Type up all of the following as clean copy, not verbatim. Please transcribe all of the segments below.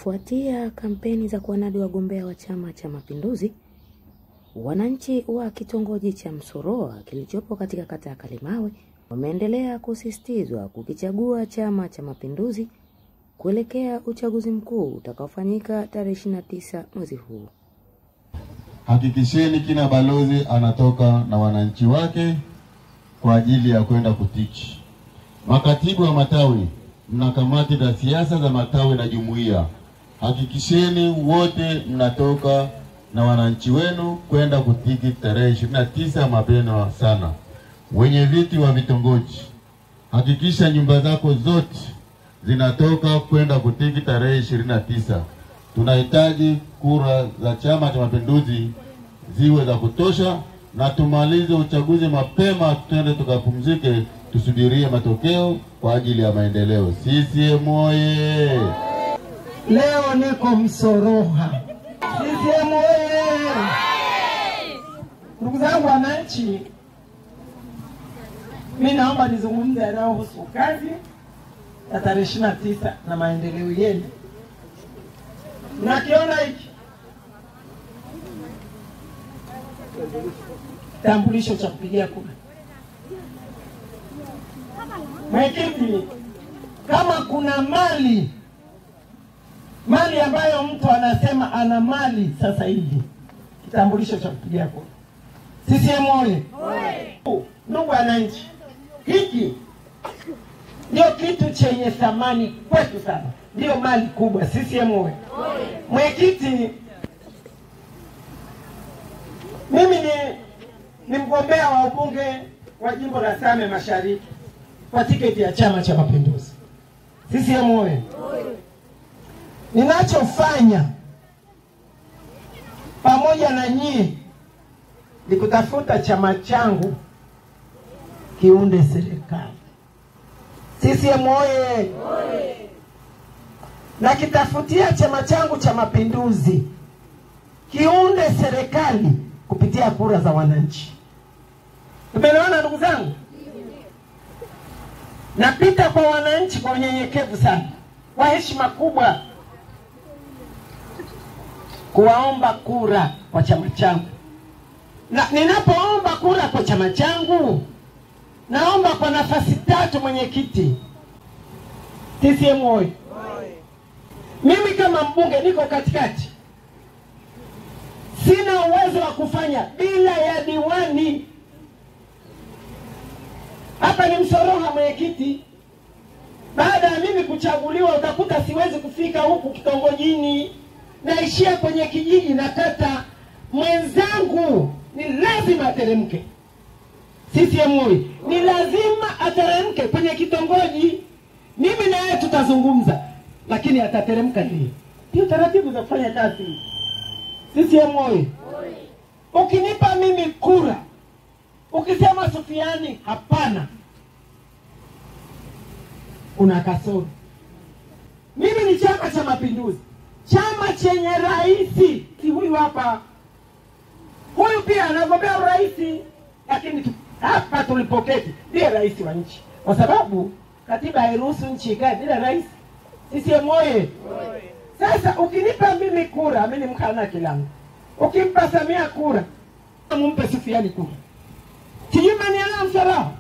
Kufuatia kampeni za kuwanadi wagombea wa Chama cha Mapinduzi, wananchi wa kitongoji cha Msoroha kilichopo katika kata ya Kalimawe wameendelea kusisitizwa kukichagua Chama cha Mapinduzi kuelekea uchaguzi mkuu utakaofanyika tarehe 29 mwezi huu. Hakikisheni kila balozi anatoka na wananchi wake kwa ajili ya kwenda kutiki. Makatibu wa matawi, mna kamati za siasa za matawi na jumuiya. Hakikisheni wote mnatoka na wananchi wenu kwenda kutiki tarehe 29 mapema sana. Wenye viti wa vitongoji, hakikisha nyumba zako zote zinatoka kwenda kutiki tarehe 29. Tunahitaji kura za Chama cha Mapinduzi ziwe za kutosha na tumalize uchaguzi mapema, tuende tukapumzike, tusubirie matokeo kwa ajili ya maendeleo. CCM oye! Leo niko Msoroha. CCM oye! Ndugu zangu wananchi, mimi naomba nizungumze yanayohusu kazi ya tarehe 29 na maendeleo yenu. Nakiona hiki tambulisho cha kupigia kura. Mwenyekiti, kama kuna mali ambayo mtu anasema ana mali sasa hivi, kitambulisho cha kupigia kura. CCM oye! Ndugu wananchi, hiki ndio kitu chenye thamani kwetu sana. Ndio mali kubwa. CCM oye! Mwenyekiti, mimi ni mgombea wa ubunge wa jimbo la Same Mashariki kwa tiketi ya Chama cha Mapinduzi. CCM oye! Ninachofanya pamoja na nyinyi ni kutafuta chama changu kiunde serikali. CCM oye! Na kitafutia chama changu cha Mapinduzi kiunde serikali kupitia kura za wananchi. Tumeelewana ndugu zangu? Napita kwa wananchi kwa unyenyekevu sana, kwa heshima kubwa, kuwaomba kura kwa chama changu. Na ninapoomba kura kwa chama changu, naomba kwa nafasi 3 mwenyekiti. CCM oye! Mimi kama mbunge niko katikati. Sina uwezo wa kufanya bila ya diwani. Hapa ni Msoroha mwenyekiti. Baada ya mimi kuchaguliwa, utakuta siwezi kufika huku kitongojini, naishia kwenye kijiji na kata. Mwenzangu ni lazima ateremke. CCM oye! Ni lazima ateremke kwenye kitongoji. Mimi na yeye tutazungumza, lakini atateremka ndiye. Ndio taratibu za kufanya kazi. CCM oye! Ukinipa mimi kura, ukisema Sufiani hapana, una kasoro. Mimi ni Chama cha Mapinduzi, chama chenye rais. Si huyu hapa, huyu pia anagombea urais, lakini hapa tulipoketi ndiye rais wa nchi, kwa sababu katiba hairuhusu nchi ikae bila rais. CCM oye! Sasa ukinipa mimi kura, mimi ni mkana kilangu. Ukimpa Samia kura, mumpe Sufiani kura. Tijima ni ala Msoroha.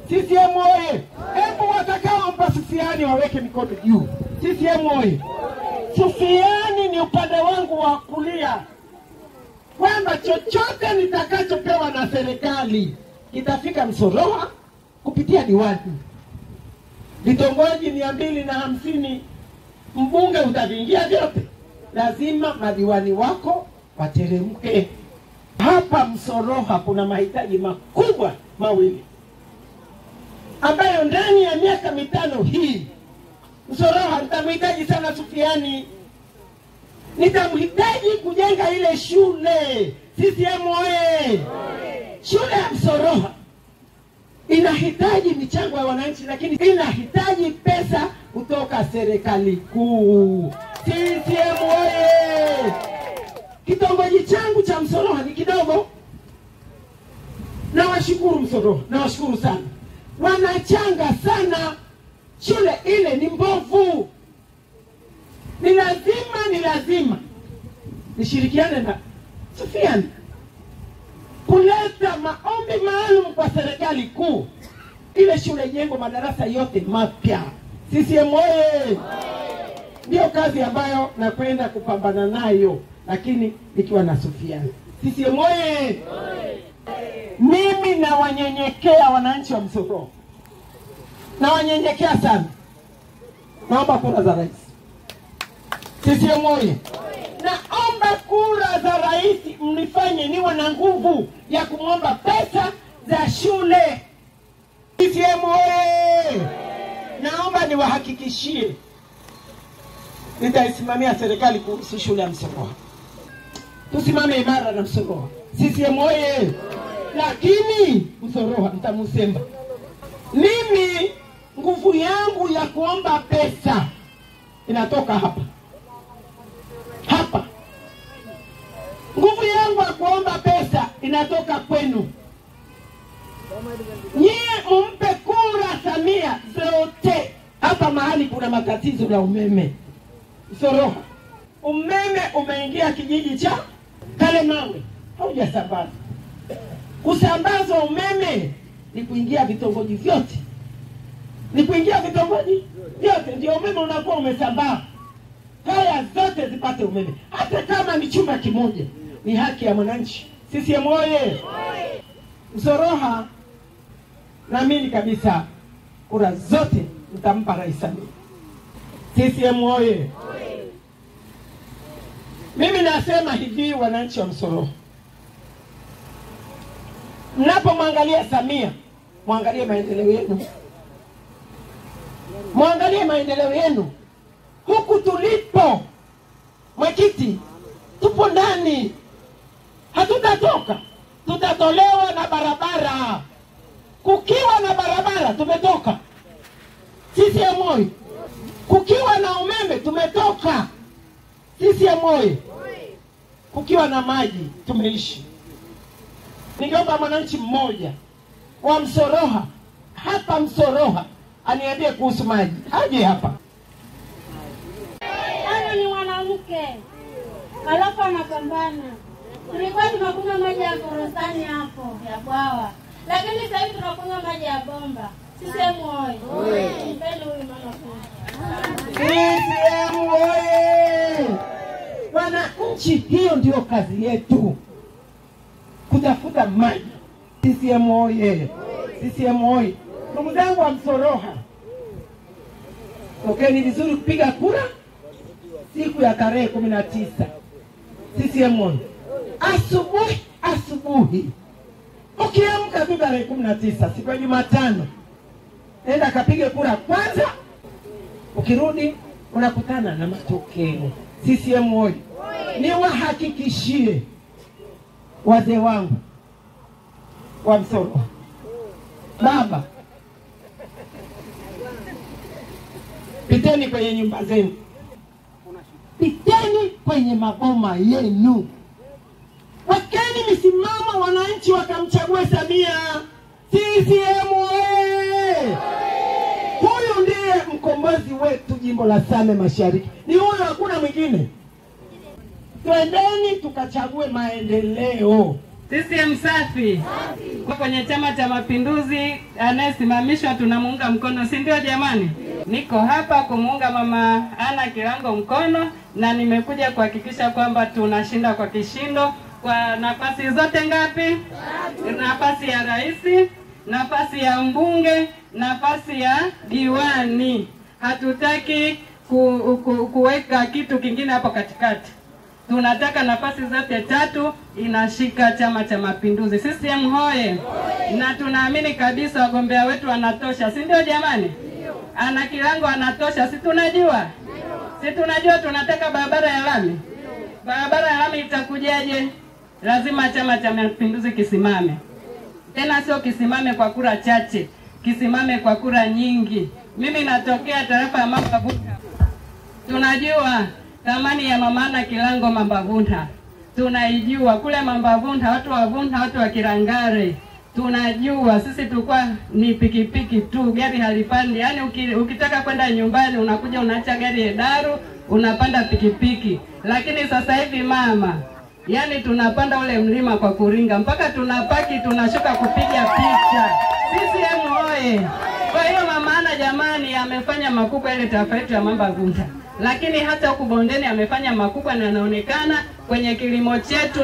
CCM oye! Hebu watakao mpa Sufiani waweke mikono juu. CCM oye! Sufiani ni upande wangu wa kulia, kwamba chochote nitakachopewa na serikali kitafika Msoroha kupitia diwani. Vitongoji 250 mbunge utavingia vyote. Lazima madiwani wako wateremke. Hapa Msoroha kuna mahitaji makubwa mawili ambayo ndani ya miaka 5 hii Msoroha nitamhitaji sana Sufiani. Nitamhitaji kujenga ile shule. CCM oye! Shule ya Msoroha inahitaji michango ya wananchi, lakini inahitaji pesa kutoka serikali kuu. CCM oye! Kitongoji changu cha Msoroha ni kidogo. Nawashukuru Msoroha, nawashukuru sana. Wanachanga sana. Shule ile ni mbovu. Ni lazima nishirikiane na Sufyan kuleta maombi maalum kwa serikali kuu, ile shule jengo madarasa yote mapya. CCM oye! Ndio kazi ambayo nakwenda kupambana nayo, lakini nikiwa na Sufyan. CCM oye! Mimi na wanyenyekea wananchi wa Msoroha, na wanyenyekea sana. Naomba kura za rais. CCM oye! Naomba kura za rais mnifanye niwe na nguvu ya kumwomba pesa za shule. CCM oye! Naomba niwahakikishie nitaisimamia serikali kuhusu shule ya Msoroha. Tusimame imara na Msoroha. CCM oye! Lakini Msoroha mtamusemba. Mimi nguvu yangu ya kuomba pesa inatoka hapa. Nguvu yangu ya kuomba pesa inatoka kwenu. Nyie mumpe kura Samia zote. Hapa mahali kuna matatizo ya umeme. Msoroha, umeme umeingia kijiji cha Kalemawe, haujasambaza. Kusambazwa umeme ni kuingia vitongoji vyote. Ndio umeme unakuwa umesambaa. Kaya zote zipate umeme. Hata kama ni chumba kimoja, ni haki ya mwananchi. CCM oye! Msoroha, naamini kabisa kura zote mtampa Rais Samia. CCM oye! Mimi nasema hivi, wananchi wa Msoroha, mnapomwangalia Samia, muangalie maendeleo yenu. Muangalie maendeleo yenu. Huku tulipo, mwenyekiti, tupo ndani. Hatutatoka. Tutatolewa na barabara. Kukiwa na barabara tumetoka. CCM oye! Kukiwa na umeme tumetoka. CCM oye! Kukiwa na maji tumeishi. Ningeomba mwananchi mmoja wa Msoroha, hapa Msoroha, aniambie kuhusu maji. Aje hapa. Ni mwanamke alafu anapambana. Tulikuwa tunakunywa maji ya Korosani hapo ya bwawa, lakini sasa hivi tunakunywa maji ya bomba. CCM oye! Mpeni huyu mama kwa. CCM oye! Wananchi, hiyo ndio kazi yetu, kutafuta maji. CCM oye! CCM oye! Ndugu zangu wa Msoroha, ni vizuri kupiga kura siku ya tarehe 19. CCM oye! Asubuhi. Ukiamka tu tarehe 19, siku ya Jumatano, nenda kapige kura kwanza. Ukirudi unakutana na matokeo. CCM oye! Niwahakikishie wazee wangu wa Msoroha, baba, piteni kwenye nyumba zenu. Piteni kwenye maboma yenu. Wakeni misimamo, wananchi wakamchague Samia. CCM oye! Huyu ndiye mkombozi wetu jimbo la Same Mashariki. Ni huyo, hakuna mwingine. Twendeni tukachague maendeleo. CCM safi. Kwenye Chama cha Mapinduzi anayesimamishwa tunamuunga mkono, si ndio jamani? Niko hapa kumuunga Mama Ana Kilango mkono, na nimekuja kuhakikisha kwamba tunashinda kwa kishindo kwa nafasi zote. Ngapi? Nafasi ya rais, nafasi ya mbunge, nafasi ya diwani. Hatutaki kuweka kitu kingine hapo katikati. Tunataka nafasi zote tatu inashika Chama cha Mapinduzi. CCM hoye! Na tunaamini kabisa wagombea wetu wanatosha, si ndio jamani? Ana Kilango anatosha, si tunajua? Si tunajua tunataka barabara ya lami. Barabara ya lami itakujaje? Lazima Chama cha Mapinduzi kisimame. Tena sio kisimame kwa kura chache, kisimame kwa kura nyingi. Mimi natokea tarafa ya Mambavunta. Tunajua thamani ya Mama Ana Kilango Mambavunta. Tunaijua kule Mambavunta, watu wa Vunta, watu wa Kirangare. Tunajua sisi tulikuwa ni pikipiki tu, gari halipandi. Yaani ukitaka kwenda nyumbani unakuja unaacha gari Hedaru, unapanda pikipiki. Lakini sasa hivi mama, yani tunapanda ule mlima kwa kuringa, mpaka tunapaki tunashuka kupiga picha. CCM oye! Kwa hiyo mama Ana jamani amefanya makubwa ile tarafa yetu ya Mambagunda. Lakini hata huku bondeni amefanya makubwa na yanaonekana kwenye kilimo chetu.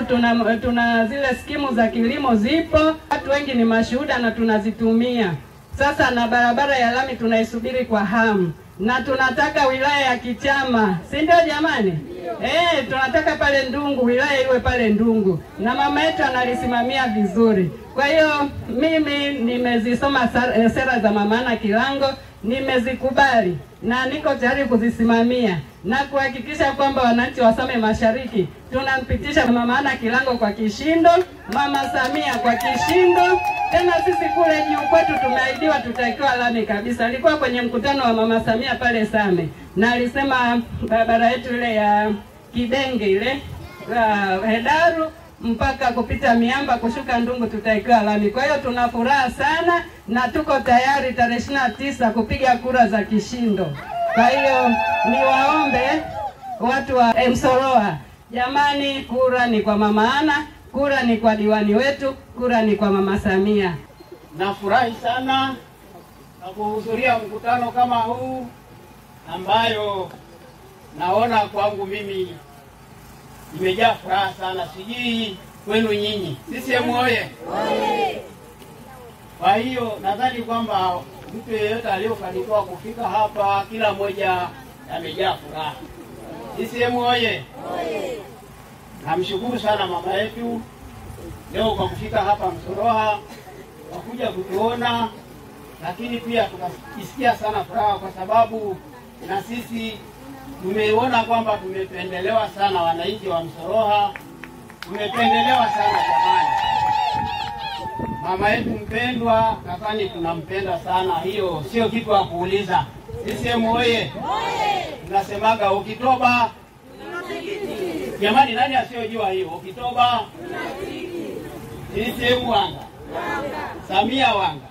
Tuna zile skimu za kilimo zipo, watu wengi ni mashuhuda na tunazitumia. Sasa na barabara ya lami tunaisubiri kwa hamu, na tunataka wilaya ya Kichama, si ndio jamani? Tunataka pale Ndungu, wilaya iwe pale Ndungu, na mama yetu analisimamia vizuri. Kwa hiyo mimi nimezisoma sera za mama Ana Kilango, nimezikubali na niko tayari kuzisimamia na kuhakikisha kwamba wananchi wa Same Mashariki tunampitisha mama Ana Kilango kwa kishindo, mama Samia kwa kishindo. Tena sisi kule juu kwetu tumeahidiwa tutakiwa lami kabisa. Alikuwa kwenye mkutano wa mama Samia pale Same na alisema barabara yetu ile ya Kidenge ile Hedaru mpaka kupita Miamba kushuka Ndungu tutakiwa lami. Kwa hiyo tuna furaha sana na tuko tayari tarehe 29 kupiga kura za kishindo. Kwa hiyo niwaombe watu wa Msoroa, jamani, kura ni kwa mama Ana, kura ni kwa diwani wetu, kura ni kwa mama Samia. Nafurahi sana na kuhudhuria mkutano kama huu ambayo naona kwangu mimi imejaa furaha sana, sijui kwenu nyinyi. CCM oye! Kwa hiyo nadhani kwamba mtu yeyote aliyofanikiwa kufika hapa, kila mmoja amejaa furaha. CCM oye! Namshukuru sana mama yetu leo kwa kufika hapa Msoroha, kwa kuja kutuona, lakini pia tukasikia sana furaha kwa sababu na sisi tumeona kwamba tumependelewa sana. Wananchi wa Msoroha tumependelewa sana jamani. Mama yetu mpendwa, nadhani tunampenda sana, hiyo sio kitu wa kuuliza. CCM oye! Tunasemaga ukitoba jamani, nani asiyojua hiyo? Ukitoba CCM wanga, Samia wanga,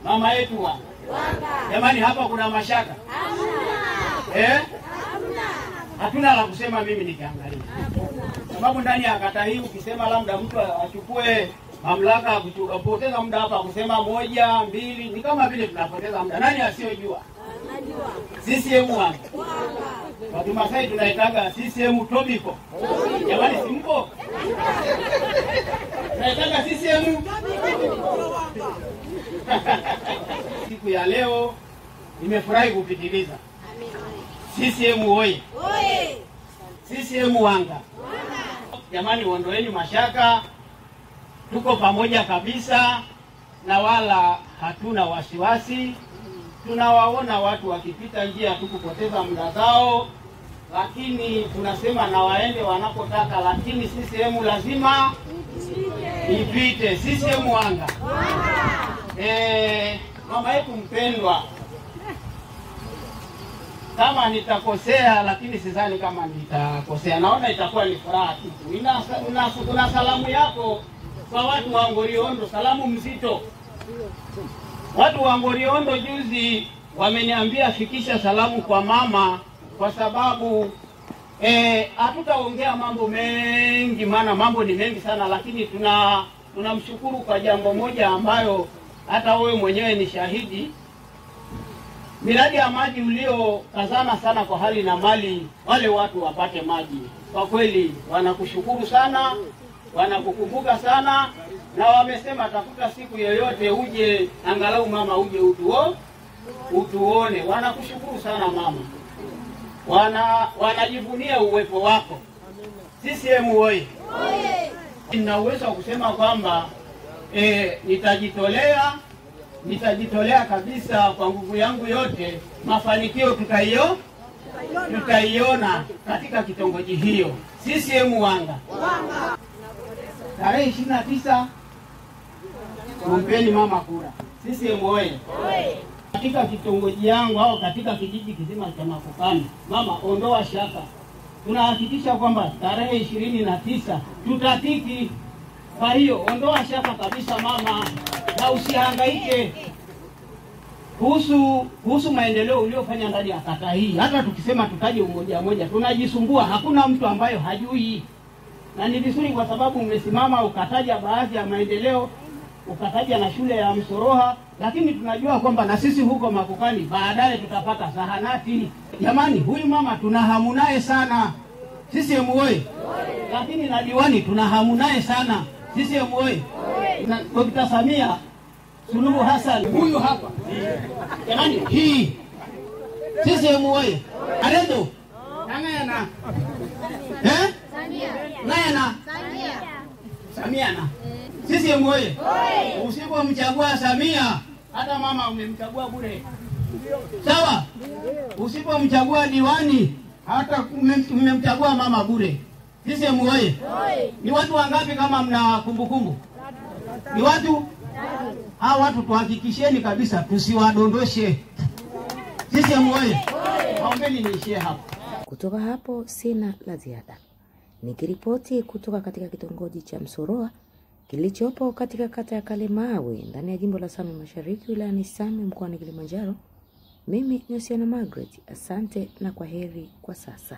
mama yetu wanga. Jamani, hapa kuna mashaka? Hatuna la kusema. Mimi nikiangalia sababu ndani ya kata hii ukisema labda mtu achukue mamlaka kupoteza muda hapa kusema 1 2 ni kama vile tunapoteza muda. Nani asiyojua? CCM wanga. Watu Masai tunaitaga CCM tobiko. Jamani, simpo? Tunaitaga CCM siku ya leo nimefurahi kupitiliza. CCM oye! CCM wanga. Jamani, ondoeni mashaka, tuko pamoja kabisa na wala hatuna wasiwasi. Tunawaona watu wakipita njia tukupoteza muda zao, lakini tunasema na waende wanapotaka, lakini CCM lazima ipite. CCM wanga. Mama yetu mpendwa, kama nitakosea, lakini sidhani kama nitakosea, naona itakuwa ni furaha tu. Kuna salamu yako kwa watu wa Ngoriondo, salamu mzito. Watu wa Ngoriondo juzi wameniambia fikisha salamu kwa mama, kwa sababu hatutaongea mambo mengi, maana mambo ni mengi sana, lakini tunamshukuru kwa jambo moja ambayo hata wewe mwenyewe ni shahidi. Miradi ya maji uliokazana sana kwa hali na mali, wale watu wapate maji. Kwa kweli wanakushukuru sana, wanakukumbuka sana, na wamesema tafuta siku yoyote uje, angalau mama uje utuone. Wanakushukuru sana mama. Wanajivunia uwepo wako. CCM oye! Nina uwezo wa kusema kwamba nitajitolea kabisa kwa nguvu yangu yote, mafanikio tutaiona katika kitongoji hiyo. CCM wanga. Tarehe 29 kumpeni mama kura. CCM oye! Katika kitongoji yangu au katika kijiji kizima cha Makokani, mama, ondoa shaka. Tunahakikisha kwamba tarehe 29 tutatiki. Kwa hiyo ondoa shaka kabisa mama, na usihangaike. kuhusu maendeleo uliofanya ndani ya kata hii. Hata tukisema tutaje umoja moja tunajisumbua, hakuna mtu ambayo hajui. Na ni vizuri kwa sababu umesimama ukataja baadhi ya maendeleo, ukataja na shule ya Msoroha, lakini tunajua kwamba na sisi huko Makukani baadaye tutapata zahanati. Jamani, huyu mama tuna hamu naye sana. CCM oyee! Lakini na diwani tuna hamu naye sana. CCM oyee! Na Dr. Samia Suluhu Hassan huyu hapa. Jamani, hii CCM oyee! Aredo Samia. Samia na CCM oyee! Usipomchagua Samia, hata mama umemchagua bure. Sawa? Usipomchagua diwani, hata umemchagua mama bure. CCM oyee! Ni watu wangapi kama mna kumbukumbu? Ni watu? Hao watu tuhakikisheni kabisa tusiwadondoshe. CCM oyee! Naombeni niishie hapo. Kutoka hapo sina la ziada. Nikiripoti kutoka katika kitongoji cha Msoroha kilichopo katika kata ya Kalimawe ndani ya jimbo la Same Mashariki wilayani Same mkoani Kilimanjaro. Mimi ni Osiana Margaret. Asante na kwaheri kwa sasa.